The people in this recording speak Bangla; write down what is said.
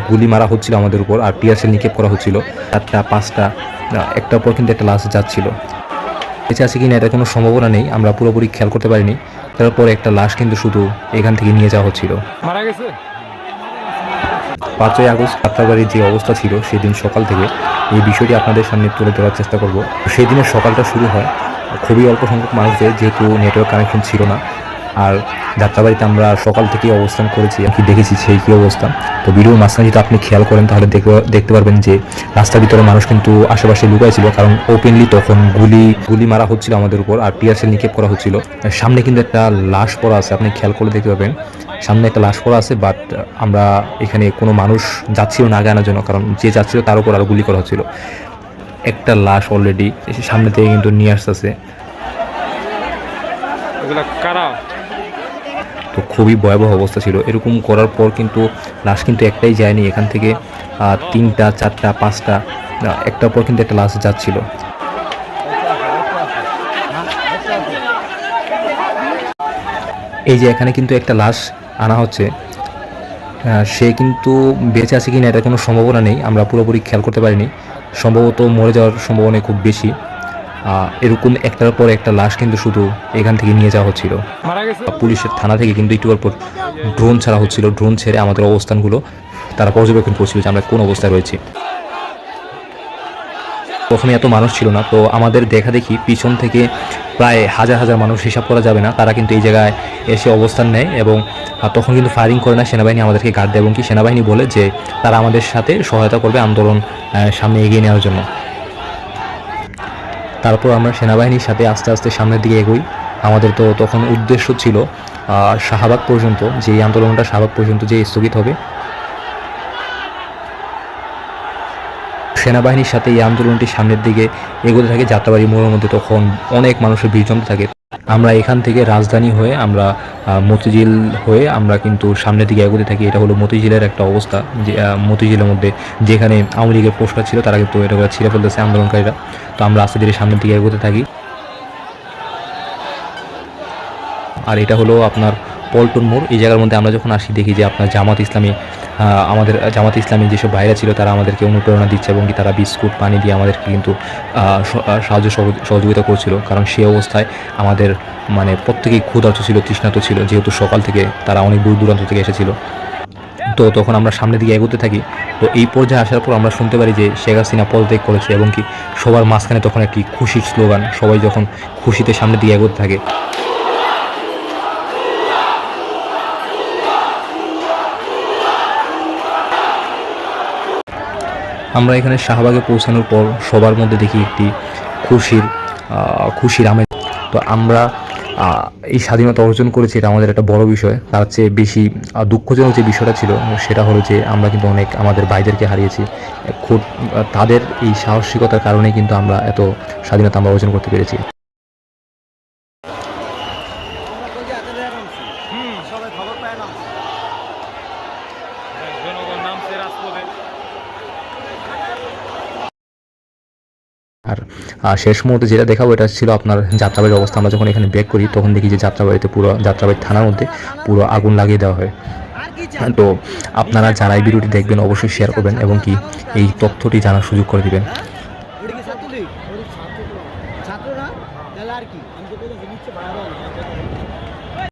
গুলি মারা হচ্ছিল আমাদের উপর আর টিয়ারশেল নিক্ষেপ করা হচ্ছিল। 4টা 5টা একটার পর কিন্তু একটা লাশ যাচ্ছিল। বেঁচে আছে কিনা এটা কোনো সম্ভাবনা নেই, আমরা পুরোপুরি খেয়াল করতে পারিনি। তারপর একটা লাশ কিন্তু শুধু এখান থেকে নিয়ে যাওয়া হচ্ছিল। মারা গেছে। 5ই আগস্ট যাত্রাবাড়ির যে অবস্থা ছিল সেদিন সকাল থেকে এই বিষয়টি আপনাদের সামনে তুলে ধরার চেষ্টা করব। সেই দিনের সকালটা শুরু হয় খুবই অল্প সংখ্যক মানুষদের, যেহেতু নেটওয়ার্ক কানেকশন ছিল না। আর যাত্রাবাড়িতে আমরা সকাল থেকেই অবস্থান করেছি, কি দেখেছি সেই কী অবস্থা। তো ভিডিওর মাঝখানে যদি আপনি খেয়াল করেন তাহলে দেখতে পারবেন যে রাস্তার ভিতরে মানুষ কিন্তু আশেপাশে লুকাইছিল, কারণ ওপেনলি তখন গুলি মারা হচ্ছিল আমাদের উপর আর টিয়ারশেল নিক্ষেপ করা হচ্ছিল। সামনে কিন্তু একটা লাশ পড়া আছে, আপনি খেয়াল করলে দেখতে পাবেন সামনে একটা লাশ পড়া আছে। বাট আমরা এখানে কোনো মানুষ যাচ্ছিল না আগে আনার জন্য, কারণ যে যাচ্ছিল তার উপর আরও গুলি করা হচ্ছিল। একটা লাশ অলরেডি সামনে থেকে কিন্তু নিয়ে আসতেছে। তো খুবই ভয়াবহ অবস্থা ছিল। এরকম করার পর কিন্তু লাশ কিন্তু একটাই যায়নি এখান থেকে, 3টা 4টা 5টা একটার পর কিন্তু একটা লাশ যাচ্ছিল। এই যে এখানে কিন্তু একটা লাশ আনা হচ্ছে, সে কিন্তু বেঁচে আছে কিনা এটা কোনো সম্ভাবনা নেই, আমরা পুরোপুরি খেয়াল করতে পারিনি। সম্ভবত মরে যাওয়ার সম্ভাবনা খুব বেশি। এরকম একটার পর একটা লাশ কিন্তু শুধু এখান থেকে নিয়ে যাওয়া হচ্ছিল। পুলিশের থানা থেকে কিন্তু একটু পর ড্রোন ছাড়া হচ্ছিল, ড্রোন ছেড়ে আমাদের অবস্থানগুলো তারা পর্যবেক্ষণ করছিল যে আমরা কোন অবস্থায় রয়েছি। প্রথমে এত মানুষ ছিল না, তো আমাদের দেখা দেখি পিছন থেকে প্রায় হাজার হাজার মানুষ, হিসাব করা যাবে না, তারা কিন্তু এই জায়গায় এসে অবস্থান নেয়। এবং তখন কিন্তু ফায়ারিং করে না, সেনাবাহিনী আমাদেরকে গার্ড দেয় এবং কি সেনাবাহিনী বলে যে তারা আমাদের সাথে সহায়তা করবে আন্দোলন সামনে এগিয়ে নেওয়ার জন্য। তারপর আমরা সেনাবাহিনীর সাথে আস্তে আস্তে সামনের দিকে এগোই। আমাদের তো তখন উদ্দেশ্য ছিল শাহবাগ পর্যন্ত, যে এই আন্দোলনটা শাহবাগ পর্যন্ত যে স্থগিত হবে। সেনাবাহিনীর সাথে এই আন্দোলনটি সামনের দিকে এগোতে থাকে। যাত্রাবাড়ি মোড়ের মধ্যে তখন অনেক মানুষের ভিড় জমতে থাকে। আমরা এখান থেকে রাজধানী হয়ে আমরা মতিঝিল হয়ে আমরা কিন্তু সামনের দিকে এগোতে থাকি। এটা হলো মতিঝিলের একটা অবস্থা, যে মতিঝিলের মধ্যে যেখানে আওয়ামী লীগের পোস্টার ছিল তারা কিন্তু এটা ছিঁড়ে ফেলতেছে আন্দোলনকারীরা। তো আমরা আস্তে ধীরে সামনের দিকে এগোতে থাকি। আর এটা হলো আপনার পল্টন মোড়। এই জায়গার মধ্যে আমরা যখন আসি দেখি যে আপনার জামাত ইসলামী, আমাদের জামাত ইসলামী যেসব ভাইরা ছিল তারা আমাদেরকে অনুপ্রেরণা দিচ্ছে এবং কি তারা বিস্কুট পানি দিয়ে আমাদেরকে কিন্তু সাহায্য সহযোগিতা করছিল। কারণ সেই অবস্থায় আমাদের মানে প্রত্যেকেই ক্ষুধার্ত ছিল, তৃষ্ণার্ত ছিল, যেহেতু সকাল থেকে তারা অনেক দূর দূরান্ত থেকে এসেছিল। তো তখন আমরা সামনের দিকে এগোতে থাকি। তো এই পর্যায়ে আসার পর আমরা শুনতে পারি যে শেখ হাসিনা পদত্যাগ করেছে এবং কি সবার মাঝখানে তখন একটি খুশির স্লোগান, সবাই যখন খুশিতে সামনের দিকে এগোতে থাকে। আমরা এখানে শাহবাগে পৌঁছানোর পর সবার মধ্যে দেখি একটি খুশির আমেজ। তো আমরা এই স্বাধীনতা অর্জন করেছি, এটা আমাদের একটা বড় বিষয়। তার চেয়ে বেশি দুঃখজনক যে বিষয়টা ছিল সেটা হলো যে আমরা কিন্তু অনেক আমাদের ভাইদেরকে হারিয়েছি। খুব তাদের এই সাহসিকতার কারণেই কিন্তু আমরা এত স্বাধীনতা আমরা অর্জন করতে পেরেছি। আর শেষ মুহূর্তে যেটা দেখাবো এটা ছিল আপনার যাত্রাবাড়ির অবস্থা। আমরা যখন এখানে ব্যাক করি তখন দেখি যে যাত্রাবাড়িতে পুরো যাত্রাবাড়ি থানার মধ্যে পুরো আগুন লাগিয়ে দেওয়া হয়। তো আপনারা যারা এই ভিডিওটি দেখবেন অবশ্যই শেয়ার করবেন এবং কি এই তথ্যটি জানার সুযোগ করে দিবেন।